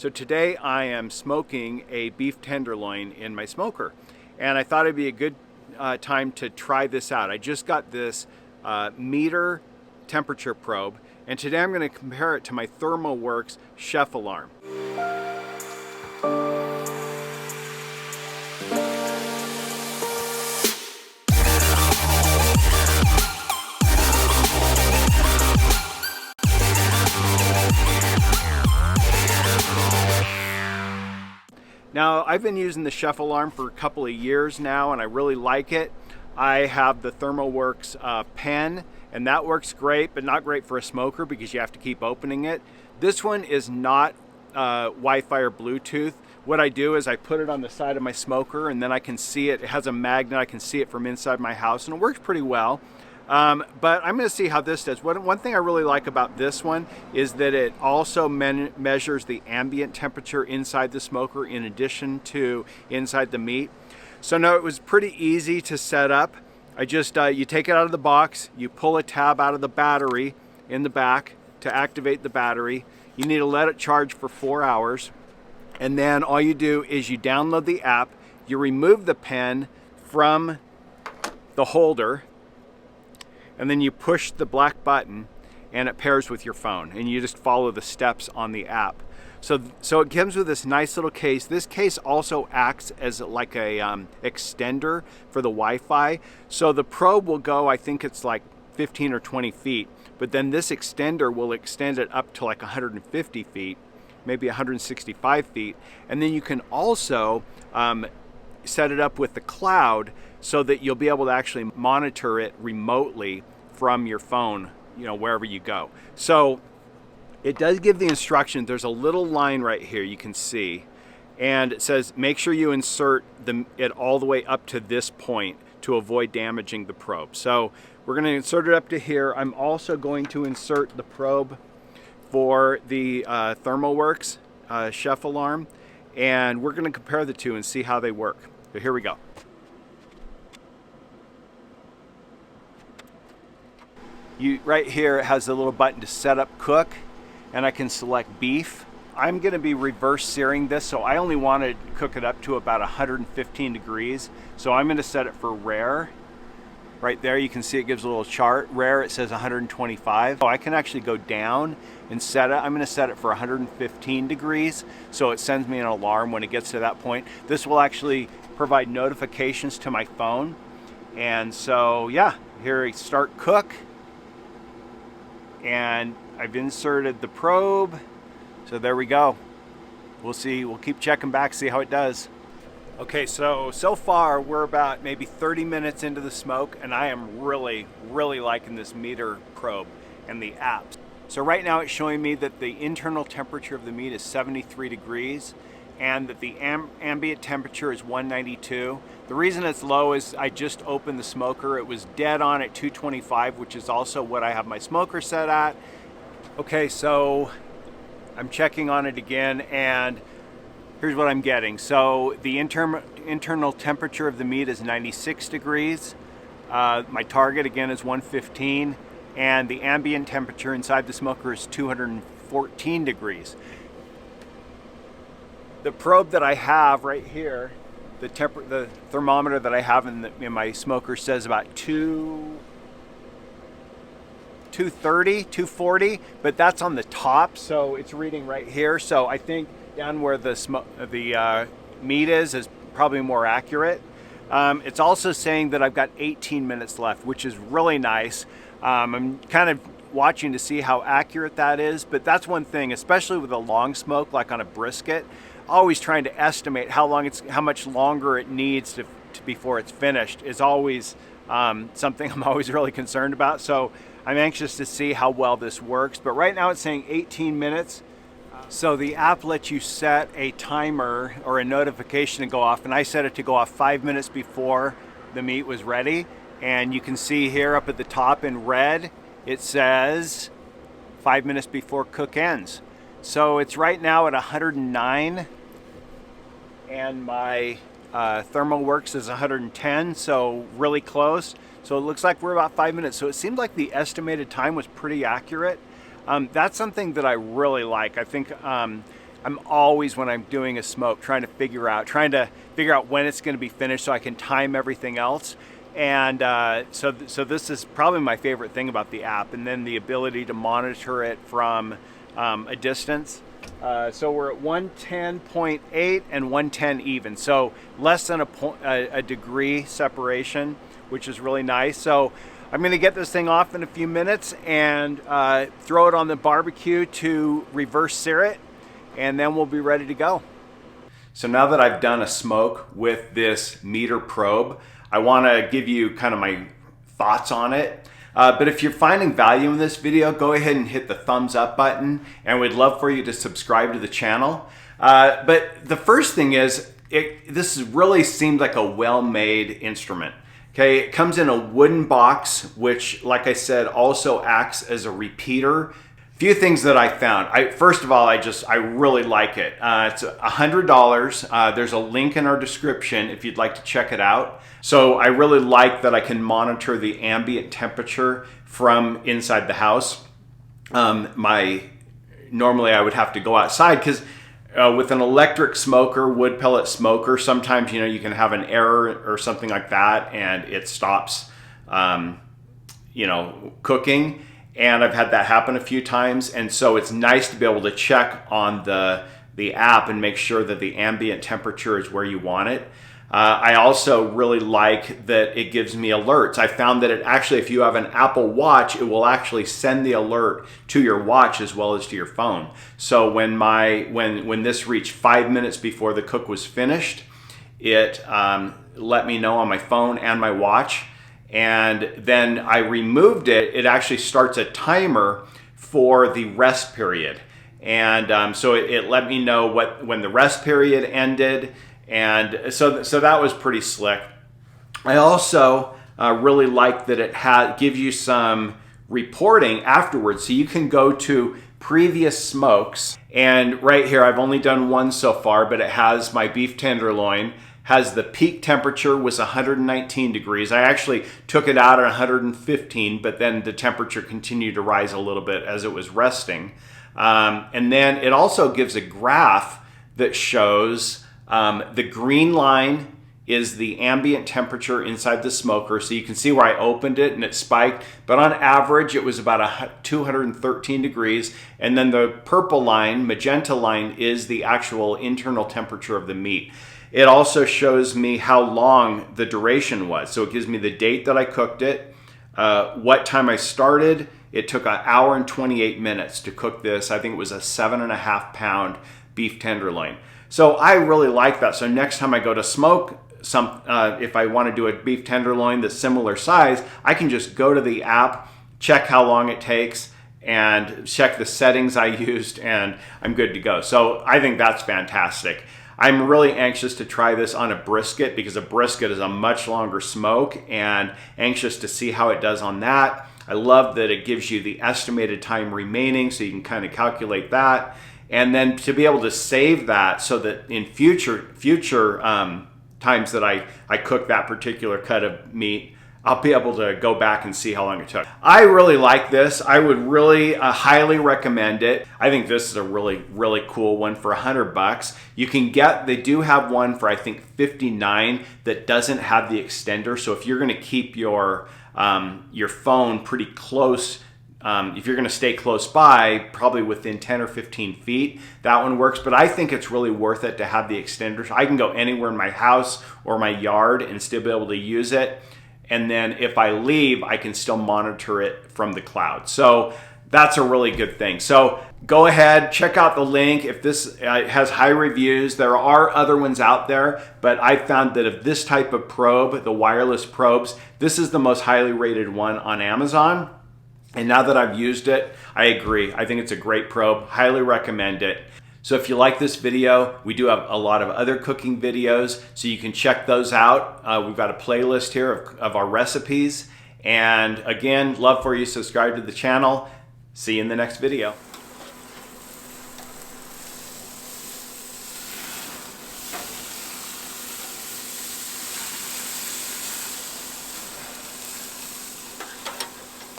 So today I am smoking a beef tenderloin in my smoker, and I thought it'd be a good time to try this out. I just got this meter temperature probe, and today I'm going to compare it to my Thermoworks chef alarm. Now, I've been using the chef alarm for a couple of years now, and I really like it. I have the Thermoworks pen, and that works great, but not great for a smoker because you have to keep opening it. This one is not Wi-Fi or Bluetooth. What I do is I put it on the side of my smoker, and then I can see it. It has a magnet. I can see it from inside my house, and it works pretty well. But I'm going to see how this does. One thing I really like about this one is that it also measures the ambient temperature inside the smoker in addition to inside the meat. So no, it was pretty easy to set up. I just, you take it out of the box, you pull a tab out of the battery in the back to activate the battery. You need to let it charge for 4 hours. And then all you do is you download the app, you remove the pen from the holder, and then you push the black button and it pairs with your phone, and you just follow the steps on the app. So it comes with this nice little case. This case also acts as like a extender for the Wi-Fi. So the probe will go, I think it's like 15 or 20 feet, but then this extender will extend it up to like 150 feet, maybe 165 feet. And then you can also set it up with the cloud so that you'll be able to actually monitor it remotely from your phone, you know, wherever you go. So it does give the instruction. There's a little line right here you can see, and it says make sure you insert it all the way up to this point to avoid damaging the probe. So we're going to insert it up to here. I'm also going to insert the probe for the Thermoworks chef alarm, and we're going to compare the two and see how they work. So here we go. Right here it has a little button to set up cook, and I can select beef. I'm going to be reverse searing this, so I only want to cook it up to about 115 degrees. So I'm going to set it for rare. Right there you can see it gives a little chart. Rare, it says 125. So I can actually go down and set it. I'm going to set it for 115 degrees, so it sends me an alarm when it gets to that point. This will actually provide notifications to my phone. And so yeah, here I start cook. And I've inserted the probe, so there we go. We'll see, we'll keep checking back, see how it does. Okay, so far we're about maybe 30 minutes into the smoke, and I am really liking this meter probe and the apps. So right now it's showing me that the internal temperature of the meat is 73 degrees, and that the ambient temperature is 192. The reason it's low is I just opened the smoker. It was dead on at 225, which is also what I have my smoker set at. Okay, so I'm checking on it again, and here's what I'm getting. So the internal temperature of the meat is 96 degrees. My target again is 115, and the ambient temperature inside the smoker is 214 degrees. The probe that I have right here, the thermometer that I have in my smoker says about 230, 240, but that's on the top, so it's reading right here. So I think down where the meat is probably more accurate. It's also saying that I've got 18 minutes left, which is really nice. I'm kind of watching to see how accurate that is, but that's one thing, especially with a long smoke like on a brisket. Always trying to estimate how much longer it needs to before it's finished is always something I'm always really concerned about. So I'm anxious to see how well this works. But right now it's saying 18 minutes. So the app lets you set a timer or a notification to go off, and I set it to go off 5 minutes before the meat was ready. And you can see here up at the top in red, it says 5 minutes before cook ends. So it's right now at 109, and my Thermoworks is 110, so really close. So it looks like we're about 5 minutes. So it seemed like the estimated time was pretty accurate. That's something that I really like. I think I'm always, when I'm doing a smoke, trying to figure out when it's going to be finished so I can time everything else. And so this is probably my favorite thing about the app, and then the ability to monitor it from a distance. So we're at 110.8 and 110 even, so less than a degree separation, which is really nice. So I'm going to get this thing off in a few minutes and throw it on the barbecue to reverse sear it, and then we'll be ready to go. So now that I've done a smoke with this meter probe, I want to give you kind of my thoughts on it. But if you're finding value in this video, go ahead and hit the thumbs up button, and we'd love for you to subscribe to the channel. But the first thing is, this really seemed like a well-made instrument. Okay, it comes in a wooden box, which, like I said, also acts as a repeater. Few things that I found. First of all, I really like it. It's $100. There's a link in our description if you'd like to check it out. So I really like that I can monitor the ambient temperature from inside the house. Normally I would have to go outside because with an electric smoker, wood pellet smoker, sometimes you can have an error or something like that, and it stops cooking. And I've had that happen a few times, and so it's nice to be able to check on the app and make sure that the ambient temperature is where you want it. I also really like that it gives me alerts. I found that it actually, if you have an Apple Watch, it will actually send the alert to your watch as well as to your phone. So when this reached 5 minutes before the cook was finished, it let me know on my phone and my watch. And then I removed it. It actually starts a timer for the rest period. And so it let me know when the rest period ended. And so that was pretty slick. I also really like that it gives you some reporting afterwards. So you can go to previous smokes. And right here, I've only done one so far, but it has my beef tenderloin. Has the peak temperature was 119 degrees. I actually took it out at 115, but then the temperature continued to rise a little bit as it was resting. And then it also gives a graph that shows the green line is the ambient temperature inside the smoker. So you can see where I opened it and it spiked, but on average it was about 213 degrees. And then the purple line, magenta line, is the actual internal temperature of the meat. It also shows me how long the duration was. So it gives me the date that I cooked it, what time I started. It took 1 hour and 28 minutes to cook this. I think it was a 7.5 pound beef tenderloin. So I really like that. So next time I go to smoke if I want to do a beef tenderloin that's similar size, I can just go to the app, check how long it takes, and check the settings I used, and I'm good to go. So I think that's fantastic. I'm really anxious to try this on a brisket because a brisket is a much longer smoke, and anxious to see how it does on that. I love that it gives you the estimated time remaining, so you can kind of calculate that. And then to be able to save that so that in future times that I cook that particular cut of meat, I'll be able to go back and see how long it took. I really like this. I would really highly recommend it. I think this is a really, really cool one for $100. You can they do have one for I think $59 that doesn't have the extender. So if you're gonna keep your phone pretty close, if you're gonna stay close by, probably within 10 or 15 feet, that one works. But I think it's really worth it to have the extender. So I can go anywhere in my house or my yard and still be able to use it. And then if I leave, I can still monitor it from the cloud. So that's a really good thing. So go ahead, check out the link. If this has high reviews, there are other ones out there, but I found that of this type of probe, the wireless probes, this is the most highly rated one on Amazon. And now that I've used it, I agree. I think it's a great probe. Highly recommend it. So if you like this video, we do have a lot of other cooking videos, so you can check those out. We've got a playlist here of our recipes. And again, love for you to subscribe to the channel. See you in the next video.